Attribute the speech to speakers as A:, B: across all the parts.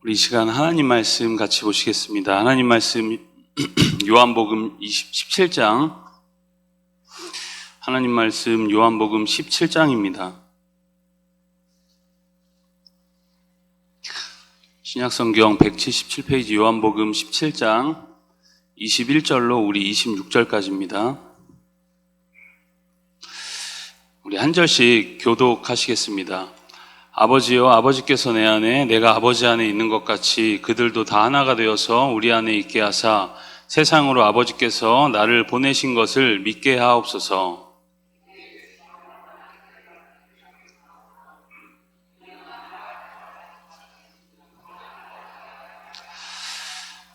A: 우리 이 시간 하나님 말씀 같이 보시겠습니다. 하나님 말씀 요한복음 17장, 하나님 말씀 요한복음 17장입니다. 신약성경 177페이지 요한복음 17장 21절로 우리 26절까지입니다. 우리 한 절씩 교독하시겠습니다. 아버지여, 아버지께서 내 안에 내가 아버지 안에 있는 것 같이 그들도 다 하나가 되어서 우리 안에 있게 하사 세상으로 아버지께서 나를 보내신 것을 믿게 하옵소서.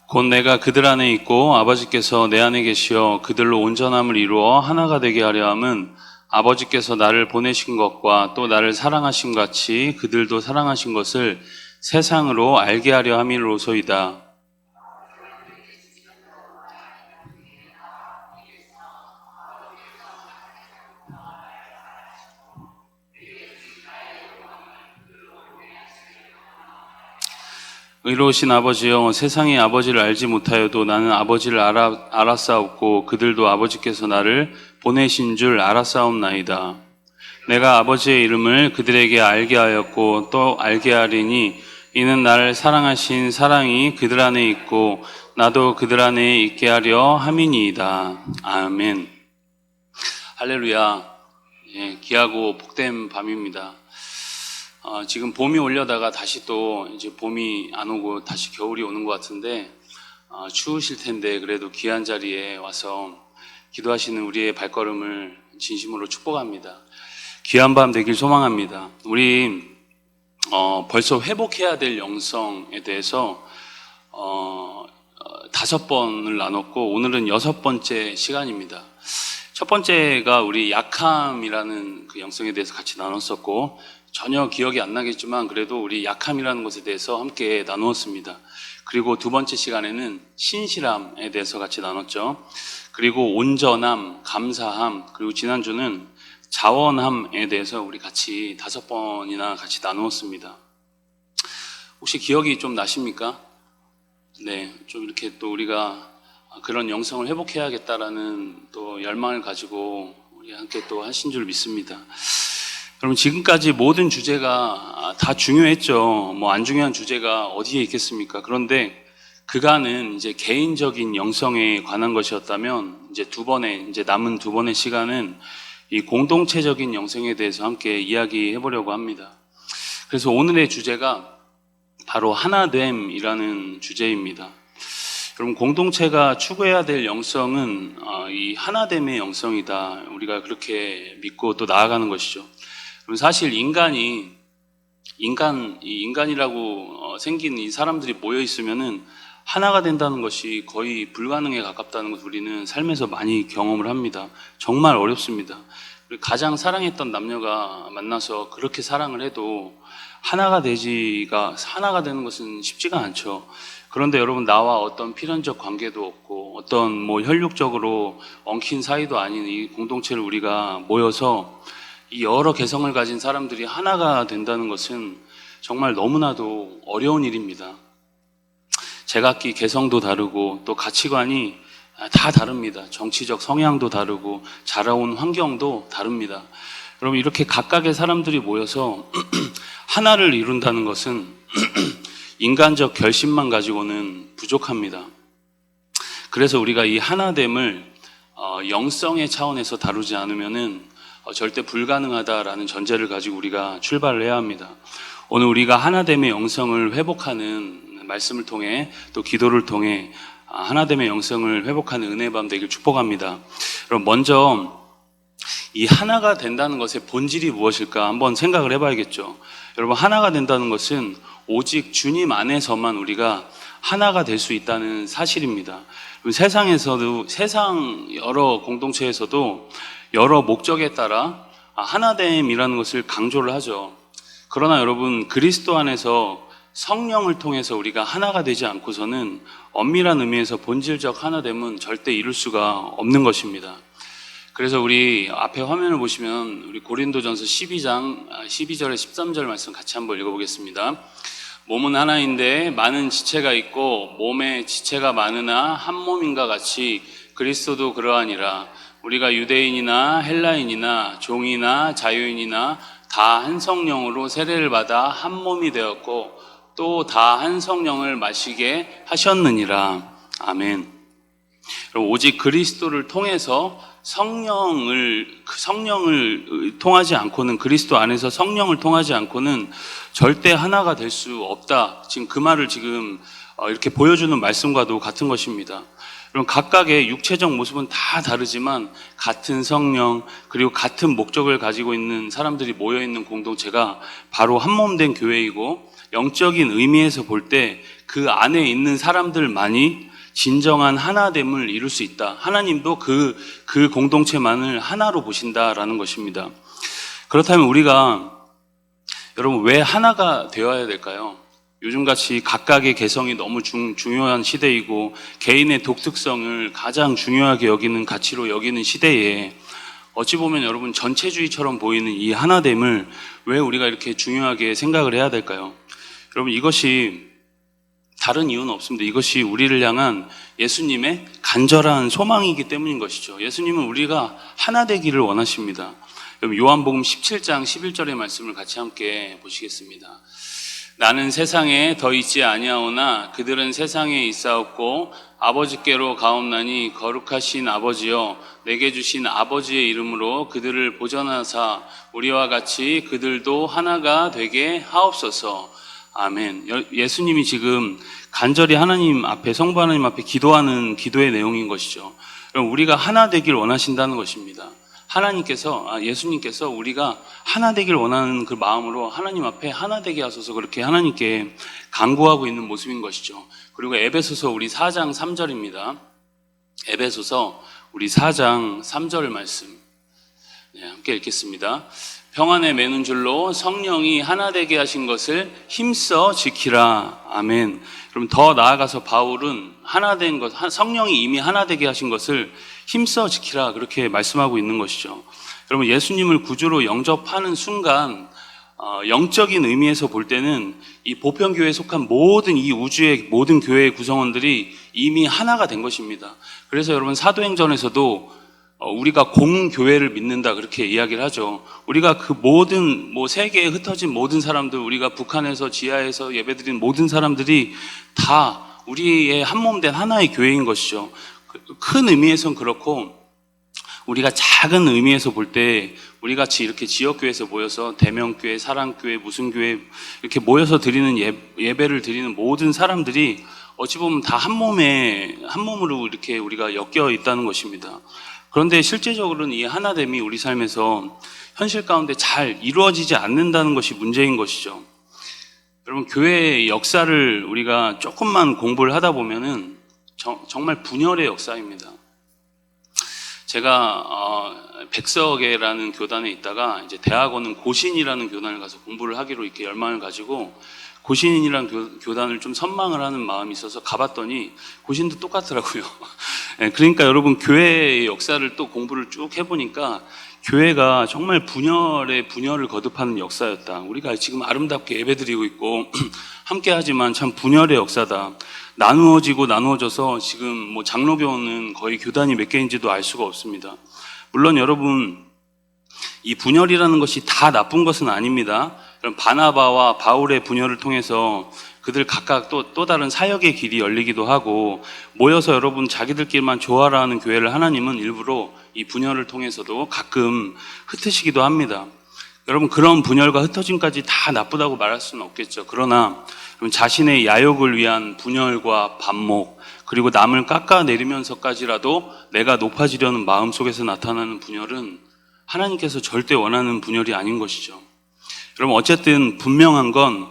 A: 곧 내가 그들 안에 있고 아버지께서 내 안에 계시어 그들로 온전함을 이루어 하나가 되게 하려 함은 아버지께서 나를 보내신 것과 또 나를 사랑하신 같이 그들도 사랑하신 것을 세상으로 알게 하려 함이로소이다. 의로우신 아버지여, 세상이 아버지를 알지 못하여도 나는 아버지를 알았사옵고 그들도 아버지께서 나를 보내신 줄 알았사옵나이다. 내가 아버지의 이름을 그들에게 알게 하였고 또 알게 하리니 이는 나를 사랑하신 사랑이 그들 안에 있고 나도 그들 안에 있게 하려 함이니이다. 아멘. 할렐루야. 귀하고 복된 밤입니다. 지금 봄이 오려다가 다시 또 이제 봄이 안 오고 다시 겨울이 오는 것 같은데 추우실 텐데 그래도 귀한 자리에 와서 기도하시는 우리의 발걸음을 진심으로 축복합니다. 귀한 밤 되길 소망합니다. 우리 벌써 회복해야 될 영성에 대해서 5번을 나눴고 오늘은 6번째 시간입니다. 첫 번째가 우리 약함이라는 그 영성에 대해서 같이 나눴었고 전혀 기억이 안 나겠지만 그래도 우리 약함이라는 것에 대해서 함께 나누었습니다. 그리고 두 번째 시간에는 신실함에 대해서 같이 나눴죠. 그리고 온전함, 감사함, 그리고 지난주는 자원함에 대해서 우리 같이 5번이나 같이 나누었습니다. 혹시 기억이 좀 나십니까? 네, 좀 이렇게 또 우리가 그런 영성을 회복해야겠다라는 또 열망을 가지고 우리 함께 또 하신 줄 믿습니다. 여러분, 지금까지 모든 주제가 다 중요했죠. 뭐 안 중요한 주제가 어디에 있겠습니까? 그런데 그간은 이제 개인적인 영성에 관한 것이었다면 이제 남은 두 번의 시간은 이 공동체적인 영성에 대해서 함께 이야기해 보려고 합니다. 그래서 오늘의 주제가 바로 하나됨이라는 주제입니다. 여러분, 공동체가 추구해야 될 영성은 이 하나됨의 영성이다. 우리가 그렇게 믿고 또 나아가는 것이죠. 사실 인간이라고 생긴 이 사람들이 모여 있으면은 하나가 된다는 것이 거의 불가능에 가깝다는 것을 우리는 삶에서 많이 경험을 합니다. 정말 어렵습니다. 가장 사랑했던 남녀가 만나서 그렇게 사랑을 해도 하나가 되는 것은 쉽지가 않죠. 그런데 여러분, 나와 어떤 필연적 관계도 없고 어떤 뭐 혈육적으로 엉킨 사이도 아닌 이 공동체를 우리가 모여서 이 여러 개성을 가진 사람들이 하나가 된다는 것은 정말 너무나도 어려운 일입니다. 제각기 개성도 다르고 또 가치관이 다 다릅니다. 정치적 성향도 다르고 자라온 환경도 다릅니다. 여러분, 이렇게 각각의 사람들이 모여서 하나를 이룬다는 것은 인간적 결심만 가지고는 부족합니다. 그래서 우리가 이 하나됨을 영성의 차원에서 다루지 않으면은 절대 불가능하다라는 전제를 가지고 우리가 출발을 해야 합니다. 오늘 우리가 하나됨의 영성을 회복하는 말씀을 통해 또 기도를 통해 하나됨의 영성을 회복하는 은혜의 밤 되길 축복합니다. 그럼 먼저 이 하나가 된다는 것의 본질이 무엇일까 한번 생각을 해봐야겠죠. 여러분, 하나가 된다는 것은 오직 주님 안에서만 우리가 하나가 될 수 있다는 사실입니다. 세상 여러 공동체에서도 여러 목적에 따라 하나됨이라는 것을 강조를 하죠. 그러나 여러분, 그리스도 안에서 성령을 통해서 우리가 하나가 되지 않고서는 엄밀한 의미에서 본질적 하나됨은 절대 이룰 수가 없는 것입니다. 그래서 우리 앞에 화면을 보시면 우리 고린도전서 12장 12절에 13절 말씀 같이 한번 읽어보겠습니다. 몸은 하나인데 많은 지체가 있고 몸에 지체가 많으나 한 몸인가 같이 그리스도도 그러하니라. 우리가 유대인이나 헬라인이나 종이나 자유인이나 다 한 성령으로 세례를 받아 한 몸이 되었고 또 다 한 성령을 마시게 하셨느니라. 아멘. 오직 그리스도를 통해서 성령을 통하지 않고는, 그리스도 안에서 성령을 통하지 않고는 절대 하나가 될 수 없다. 지금 그 말을 이렇게 보여주는 말씀과도 같은 것입니다. 여러분, 각각의 육체적 모습은 다 다르지만 같은 성령, 그리고 같은 목적을 가지고 있는 사람들이 모여있는 공동체가 바로 한 몸 된 교회이고, 영적인 의미에서 볼 때 그 안에 있는 사람들만이 진정한 하나됨을 이룰 수 있다. 하나님도 그 공동체만을 하나로 보신다라는 것입니다. 그렇다면 우리가, 여러분, 왜 하나가 되어야 될까요? 요즘같이 각각의 개성이 너무 중요한 시대이고 개인의 독특성을 가장 중요하게 여기는 가치로 여기는 시대에 어찌 보면 여러분 전체주의처럼 보이는 이 하나됨을 왜 우리가 이렇게 중요하게 생각을 해야 될까요? 여러분, 이것이 다른 이유는 없습니다. 이것이 우리를 향한 예수님의 간절한 소망이기 때문인 것이죠. 예수님은 우리가 하나 되기를 원하십니다. 여러분, 요한복음 17장 11절의 말씀을 같이 함께 보시겠습니다. 나는 세상에 더 있지 아니하오나 그들은 세상에 있사옵고 아버지께로 가옵나니 거룩하신 아버지여 내게 주신 아버지의 이름으로 그들을 보전하사 우리와 같이 그들도 하나가 되게 하옵소서. 아멘. 예수님이 지금 간절히 하나님 앞에, 성부 하나님 앞에 기도하는 기도의 내용인 것이죠. 우리가 하나 되길 원하신다는 것입니다. 예수님께서 우리가 하나 되길 원하는 그 마음으로 하나님 앞에 하나 되게 하소서 그렇게 하나님께 간구하고 있는 모습인 것이죠. 그리고 에베소서 우리 4장 3절입니다. 에베소서 우리 4장 3절 말씀, 함께 읽겠습니다. 평안에 매는 줄로 성령이 하나 되게 하신 것을 힘써 지키라. 아멘. 그럼 더 나아가서 바울은 하나된 것, 성령이 이미 하나 되게 하신 것을 힘써 지키라 그렇게 말씀하고 있는 것이죠. 여러분, 예수님을 구주로 영접하는 순간 영적인 의미에서 볼 때는 이 보편교회에 속한 모든 이 우주의 모든 교회의 구성원들이 이미 하나가 된 것입니다. 그래서 여러분, 사도행전에서도 우리가 공교회를 믿는다 그렇게 이야기를 하죠. 우리가 그 모든 세계에 흩어진 모든 사람들, 우리가 북한에서 지하에서 예배드리는 모든 사람들이 다 우리의 한 몸 된 하나의 교회인 것이죠. 큰 의미에선 그렇고, 우리가 작은 의미에서 볼 때 우리 같이 이렇게 지역교회에서 모여서 대명교회, 사랑교회, 무슨 교회 이렇게 모여서 드리는 예배를 드리는 모든 사람들이 어찌 보면 다 한 몸으로 이렇게 우리가 엮여 있다는 것입니다. 그런데 실제적으로는 이 하나됨이 우리 삶에서 현실 가운데 잘 이루어지지 않는다는 것이 문제인 것이죠. 여러분, 교회의 역사를 우리가 조금만 공부를 하다 보면은 정말 분열의 역사입니다. 제가 백석회라는 교단에 있다가 이제 대학원은 고신이라는 교단을 가서 공부를 하기로 이렇게 열망을 가지고 고신이라는 교단을 좀 선망을 하는 마음이 있어서 가봤더니 고신도 똑같더라고요. 그러니까 여러분, 교회의 역사를 또 공부를 쭉 해보니까 교회가 정말 분열을 거듭하는 역사였다. 우리가 지금 아름답게 예배드리고 있고 함께 하지만 참 분열의 역사다. 나누어져서 지금 장로교는 거의 교단이 몇 개인지도 알 수가 없습니다. 물론 여러분, 이 분열이라는 것이 다 나쁜 것은 아닙니다. 바나바와 바울의 분열을 통해서 그들 각각 또 다른 사역의 길이 열리기도 하고, 모여서 여러분 자기들끼리만 조화라 하는 교회를 하나님은 일부러 이 분열을 통해서도 가끔 흩으시기도 합니다. 여러분, 그런 분열과 흩어짐까지 다 나쁘다고 말할 수는 없겠죠. 그러나 자신의 야욕을 위한 분열과 반목, 그리고 남을 깎아내리면서까지라도 내가 높아지려는 마음 속에서 나타나는 분열은 하나님께서 절대 원하는 분열이 아닌 것이죠. 여러분, 어쨌든 분명한 건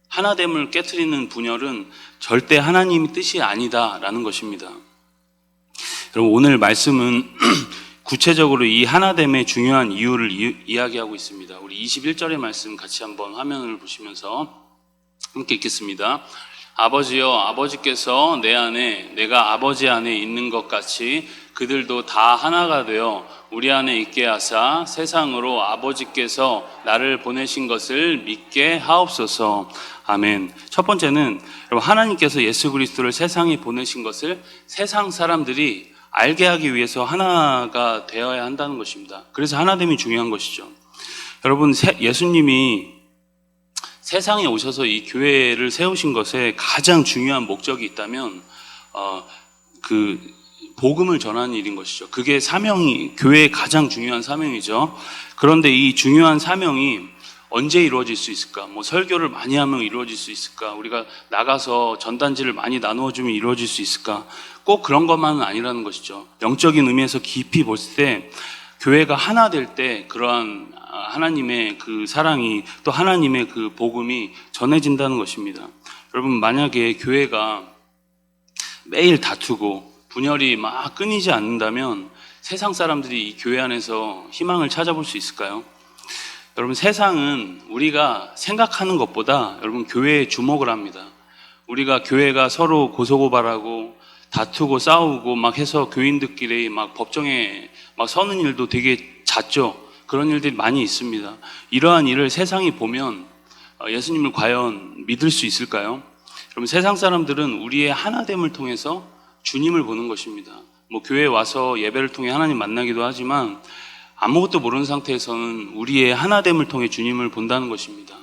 A: 하나됨을 깨트리는 분열은 절대 하나님의 뜻이 아니다라는 것입니다. 여러분, 오늘 말씀은 구체적으로 이 하나됨의 중요한 이유를 이야기하고 있습니다. 우리 21절의 말씀 같이 한번 화면을 보시면서 함께 읽겠습니다. 아버지여, 아버지께서 내 안에 내가 아버지 안에 있는 것 같이 그들도 다 하나가 되어 우리 안에 있게 하사 세상으로 아버지께서 나를 보내신 것을 믿게 하옵소서. 아멘. 첫 번째는 여러분, 하나님께서 예수 그리스도를 세상에 보내신 것을 세상 사람들이 알게 하기 위해서 하나가 되어야 한다는 것입니다. 그래서 하나됨이 중요한 것이죠. 여러분, 예수님이 세상에 오셔서 이 교회를 세우신 것에 가장 중요한 목적이 있다면 그 복음을 전하는 일인 것이죠. 그게 사명이, 교회의 가장 중요한 사명이죠. 그런데 이 중요한 사명이 언제 이루어질 수 있을까? 뭐 설교를 많이 하면 이루어질 수 있을까? 우리가 나가서 전단지를 많이 나누어주면 이루어질 수 있을까? 꼭 그런 것만은 아니라는 것이죠. 영적인 의미에서 깊이 볼 때 교회가 하나 될 때 그러한 하나님의 그 사랑이, 또 하나님의 그 복음이 전해진다는 것입니다. 여러분, 만약에 교회가 매일 다투고 분열이 막 끊이지 않는다면 세상 사람들이 이 교회 안에서 희망을 찾아볼 수 있을까요? 여러분, 세상은 우리가 생각하는 것보다 여러분 교회에 주목을 합니다. 우리가 교회가 서로 고소고발하고 다투고 싸우고 막 해서 교인들끼리 막 법정에 막 서는 일도 되게 잦죠. 그런 일들이 많이 있습니다. 이러한 일을 세상이 보면 예수님을 과연 믿을 수 있을까요? 여러분, 세상 사람들은 우리의 하나됨을 통해서 주님을 보는 것입니다. 뭐 교회에 와서 예배를 통해 하나님 만나기도 하지만 아무것도 모르는 상태에서는 우리의 하나됨을 통해 주님을 본다는 것입니다.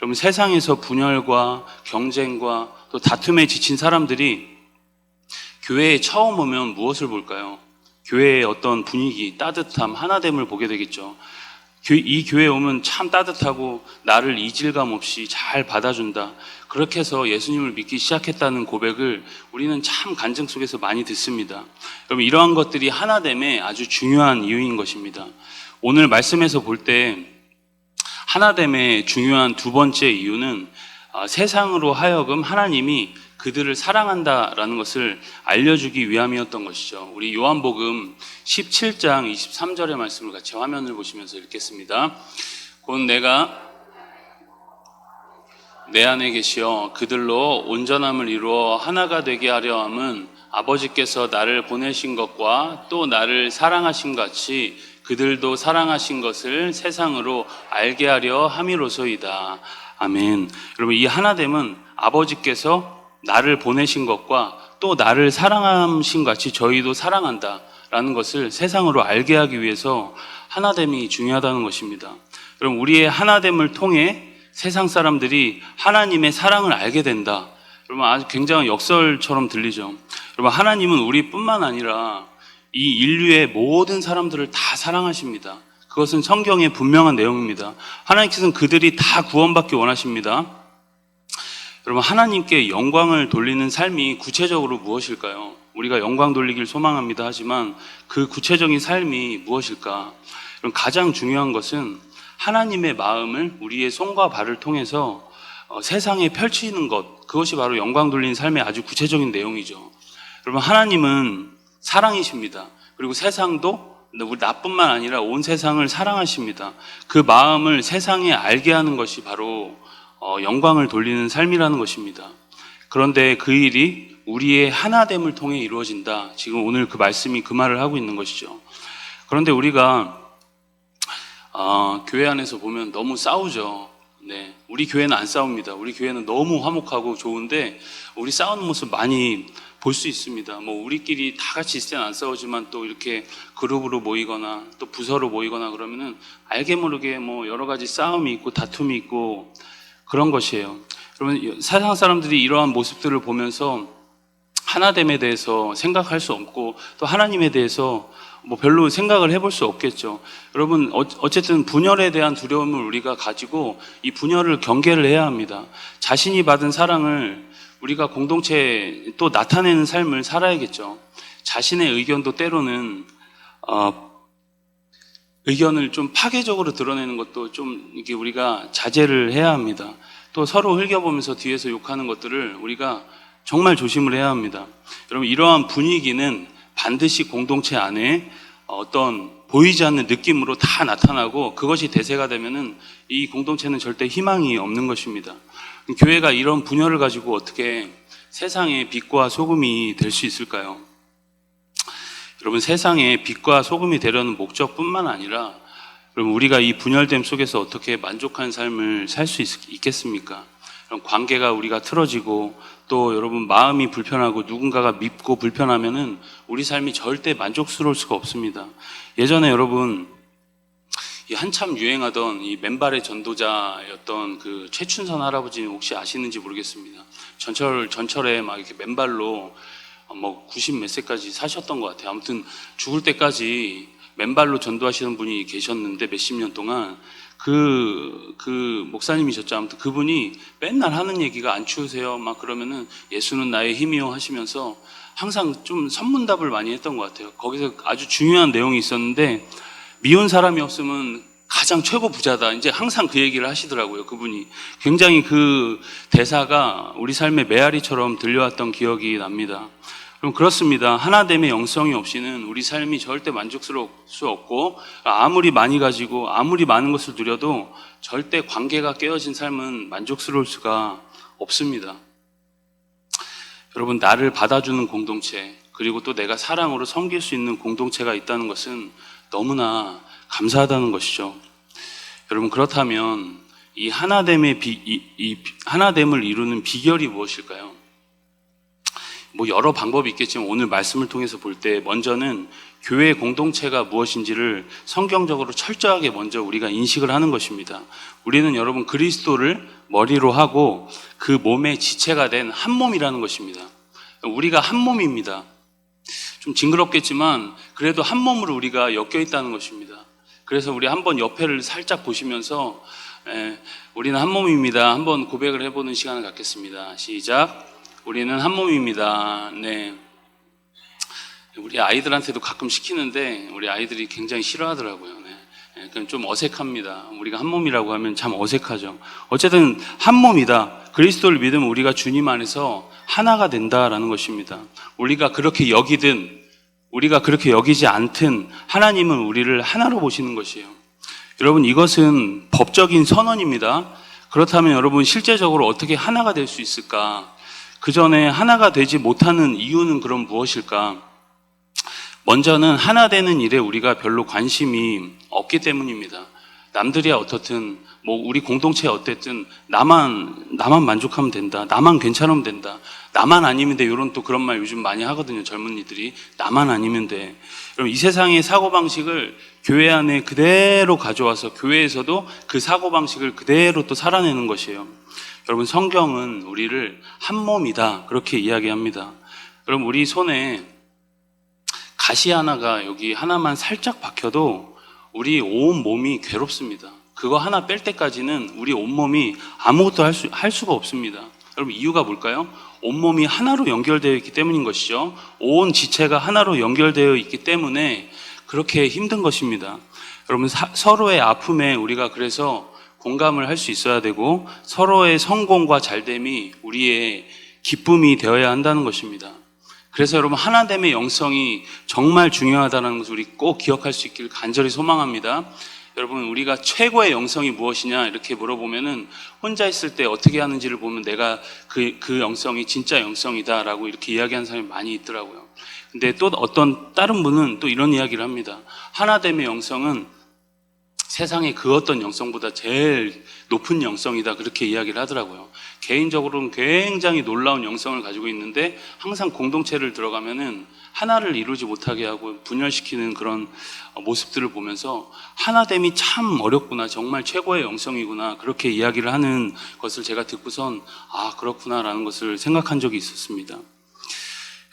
A: 여러분, 세상에서 분열과 경쟁과 또 다툼에 지친 사람들이 교회에 처음 오면 무엇을 볼까요? 교회의 어떤 분위기, 따뜻함, 하나됨을 보게 되겠죠. 이 교회에 오면 참 따뜻하고 나를 이질감 없이 잘 받아준다. 그렇게 해서 예수님을 믿기 시작했다는 고백을 우리는 참 간증 속에서 많이 듣습니다. 여러분, 이러한 것들이 하나됨의 아주 중요한 이유인 것입니다. 오늘 말씀에서 볼 때 하나됨의 중요한 두 번째 이유는 세상으로 하여금 하나님이 그들을 사랑한다라는 것을 알려주기 위함이었던 것이죠. 우리 요한복음 17장 23절의 말씀을 같이 화면을 보시면서 읽겠습니다. 곧 내가 내 안에 계시어 그들로 온전함을 이루어 하나가 되게 하려 함은 아버지께서 나를 보내신 것과 또 나를 사랑하신 같이 그들도 사랑하신 것을 세상으로 알게 하려 함이로소이다. 아멘. 여러분, 이 하나됨은 아버지께서 나를 보내신 것과 또 나를 사랑하신 같이 저희도 사랑한다라는 것을 세상으로 알게 하기 위해서 하나됨이 중요하다는 것입니다. 여러분, 우리의 하나됨을 통해 세상 사람들이 하나님의 사랑을 알게 된다. 여러분, 아주 굉장한 역설처럼 들리죠. 여러분, 하나님은 우리뿐만 아니라 이 인류의 모든 사람들을 다 사랑하십니다. 그것은 성경의 분명한 내용입니다. 하나님께서는 그들이 다 구원받기 원하십니다. 여러분, 하나님께 영광을 돌리는 삶이 구체적으로 무엇일까요? 우리가 영광 돌리길 소망합니다 하지만 그 구체적인 삶이 무엇일까? 여러분, 가장 중요한 것은 하나님의 마음을 우리의 손과 발을 통해서 세상에 펼치는 것, 그것이 바로 영광 돌리는 삶의 아주 구체적인 내용이죠. 여러분, 하나님은 사랑이십니다. 그리고 세상도 우리 나뿐만 아니라 온 세상을 사랑하십니다. 그 마음을 세상에 알게 하는 것이 바로 영광을 돌리는 삶이라는 것입니다. 그런데 그 일이 우리의 하나됨을 통해 이루어진다. 지금 오늘 그 말씀이 그 말을 하고 있는 것이죠. 그런데 우리가 교회 안에서 보면 너무 싸우죠. 네, 우리 교회는 안 싸웁니다. 우리 교회는 너무 화목하고 좋은데 우리 싸우는 모습 많이 볼 수 있습니다. 뭐 우리끼리 다 같이 있을 때는 안 싸우지만 또 이렇게 그룹으로 모이거나 또 부서로 모이거나 그러면은 알게 모르게 뭐 여러 가지 싸움이 있고 다툼이 있고 그런 것이에요. 여러분, 세상 사람들이 이러한 모습들을 보면서 하나됨에 대해서 생각할 수 없고 또 하나님에 대해서 뭐 별로 생각을 해볼 수 없겠죠. 여러분, 어쨌든 분열에 대한 두려움을 우리가 가지고 이 분열을 경계를 해야 합니다. 자신이 받은 사랑을 우리가 공동체에 또 나타내는 삶을 살아야겠죠. 자신의 의견도 때로는 의견을 좀 파괴적으로 드러내는 것도 좀 이게 우리가 자제를 해야 합니다. 또 서로 흘겨보면서 뒤에서 욕하는 것들을 우리가 정말 조심을 해야 합니다. 여러분, 이러한 분위기는 반드시 공동체 안에 어떤 보이지 않는 느낌으로 다 나타나고 그것이 대세가 되면은 이 공동체는 절대 희망이 없는 것입니다. 교회가 이런 분열을 가지고 어떻게 세상의 빛과 소금이 될 수 있을까요? 여러분, 세상에 빛과 소금이 되려는 목적뿐만 아니라 그럼 우리가 이 분열됨 속에서 어떻게 만족한 삶을 살 수 있겠습니까? 그럼 관계가 우리가 틀어지고 또 여러분 마음이 불편하고 누군가가 밉고 불편하면은 우리 삶이 절대 만족스러울 수가 없습니다. 예전에 여러분 이 한참 유행하던 이 맨발의 전도자였던 그 최춘선 할아버지는 혹시 아시는지 모르겠습니다. 전철에 막 이렇게 맨발로 뭐 90 몇 세까지 사셨던 것 같아요. 아무튼 죽을 때까지 맨발로 전도하시는 분이 계셨는데 몇십 년 동안 그 목사님이셨죠. 아무튼 그분이 맨날 하는 얘기가 안 추우세요? 막 그러면은 예수는 나의 힘이요 하시면서 항상 좀 선문답을 많이 했던 것 같아요. 거기서 아주 중요한 내용이 있었는데 미운 사람이 없으면 가장 최고 부자다. 이제 항상 그 얘기를 하시더라고요. 그분이. 굉장히 그 대사가 우리 삶의 메아리처럼 들려왔던 기억이 납니다. 그럼 그렇습니다. 하나됨의 영성이 없이는 우리 삶이 절대 만족스러울 수 없고 아무리 많이 가지고 아무리 많은 것을 누려도 절대 관계가 깨어진 삶은 만족스러울 수가 없습니다. 여러분, 나를 받아주는 공동체 그리고 또 내가 사랑으로 섬길 수 있는 공동체가 있다는 것은 너무나 감사하다는 것이죠. 여러분, 그렇다면 이 하나됨을 이루는 비결이 무엇일까요? 뭐 여러 방법이 있겠지만 오늘 말씀을 통해서 볼 때 먼저는 교회 공동체가 무엇인지를 성경적으로 철저하게 먼저 우리가 인식을 하는 것입니다. 우리는 여러분 그리스도를 머리로 하고 그 몸의 지체가 된 한 몸이라는 것입니다. 우리가 한 몸입니다. 좀 징그럽겠지만 그래도 한 몸으로 우리가 엮여 있다는 것입니다. 그래서 우리 한번 옆에를 살짝 보시면서 우리는 한 몸입니다. 한번 고백을 해보는 시간을 갖겠습니다. 시작. 우리는 한 몸입니다. 네. 우리 아이들한테도 가끔 시키는데 우리 아이들이 굉장히 싫어하더라고요. 네. 그럼 좀 어색합니다. 우리가 한 몸이라고 하면 참 어색하죠. 어쨌든 한 몸이다. 그리스도를 믿으면 우리가 주님 안에서 하나가 된다라는 것입니다. 우리가 그렇게 여기든 우리가 그렇게 여기지 않든 하나님은 우리를 하나로 보시는 것이에요. 여러분, 이것은 법적인 선언입니다. 그렇다면 여러분 실제적으로 어떻게 하나가 될 수 있을까? 그 전에 하나가 되지 못하는 이유는 그럼 무엇일까? 먼저는 하나 되는 일에 우리가 별로 관심이 없기 때문입니다. 남들이야 어떻든 뭐 우리 공동체에 어땠든 나만 만족하면 된다. 나만 괜찮으면 된다. 나만 아니면 돼. 이런 또 그런 말 요즘 많이 하거든요. 젊은이들이. 나만 아니면 돼. 여러분, 이 세상의 사고방식을 교회 안에 그대로 가져와서 교회에서도 그 사고방식을 그대로 또 살아내는 것이에요. 여러분, 성경은 우리를 한 몸이다 그렇게 이야기합니다. 여러분, 우리 손에 가시 하나가 여기 하나만 살짝 박혀도 우리 온 몸이 괴롭습니다. 그거 하나 뺄 때까지는 우리 온몸이 아무것도 할 수가 없습니다. 여러분, 이유가 뭘까요? 온몸이 하나로 연결되어 있기 때문인 것이죠. 온 지체가 하나로 연결되어 있기 때문에 그렇게 힘든 것입니다. 여러분, 서로의 아픔에 우리가 그래서 공감을 할 수 있어야 되고 서로의 성공과 잘됨이 우리의 기쁨이 되어야 한다는 것입니다. 그래서 여러분, 하나됨의 영성이 정말 중요하다는 것을 우리 꼭 기억할 수 있기를 간절히 소망합니다. 여러분, 우리가 최고의 영성이 무엇이냐 이렇게 물어보면은 혼자 있을 때 어떻게 하는지를 보면 내가 그 영성이 진짜 영성이다라고 이렇게 이야기하는 사람이 많이 있더라고요. 근데 또 어떤 다른 분은 또 이런 이야기를 합니다. 하나됨의 영성은 세상의 그 어떤 영성보다 제일 높은 영성이다 그렇게 이야기를 하더라고요. 개인적으로는 굉장히 놀라운 영성을 가지고 있는데 항상 공동체를 들어가면은 하나를 이루지 못하게 하고 분열시키는 그런 모습들을 보면서 하나됨이 참 어렵구나, 정말 최고의 영성이구나 그렇게 이야기를 하는 것을 제가 듣고선 아, 그렇구나라는 것을 생각한 적이 있었습니다.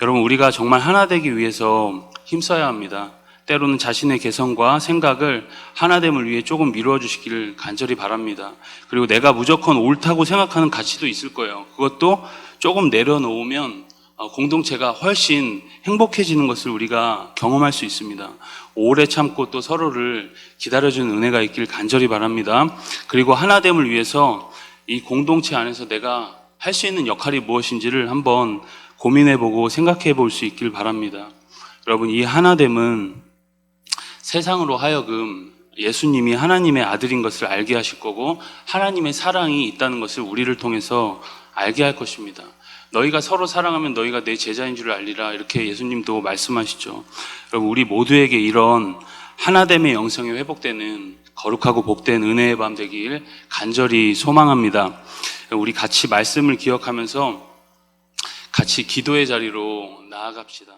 A: 여러분, 우리가 정말 하나 되기 위해서 힘써야 합니다. 때로는 자신의 개성과 생각을 하나됨을 위해 조금 미루어 주시기를 간절히 바랍니다. 그리고 내가 무조건 옳다고 생각하는 가치도 있을 거예요. 그것도 조금 내려놓으면 공동체가 훨씬 행복해지는 것을 우리가 경험할 수 있습니다. 오래 참고 또 서로를 기다려주는 은혜가 있기를 간절히 바랍니다. 그리고 하나됨을 위해서 이 공동체 안에서 내가 할 수 있는 역할이 무엇인지를 한번 고민해보고 생각해 볼 수 있기를 바랍니다. 여러분, 이 하나됨은 세상으로 하여금 예수님이 하나님의 아들인 것을 알게 하실 거고 하나님의 사랑이 있다는 것을 우리를 통해서 알게 할 것입니다. 너희가 서로 사랑하면 너희가 내 제자인 줄 알리라. 이렇게 예수님도 말씀하시죠. 여러분, 우리 모두에게 이런 하나됨의 영성이 회복되는 거룩하고 복된 은혜의 밤 되길 간절히 소망합니다. 우리 같이 말씀을 기억하면서 같이 기도의 자리로 나아갑시다.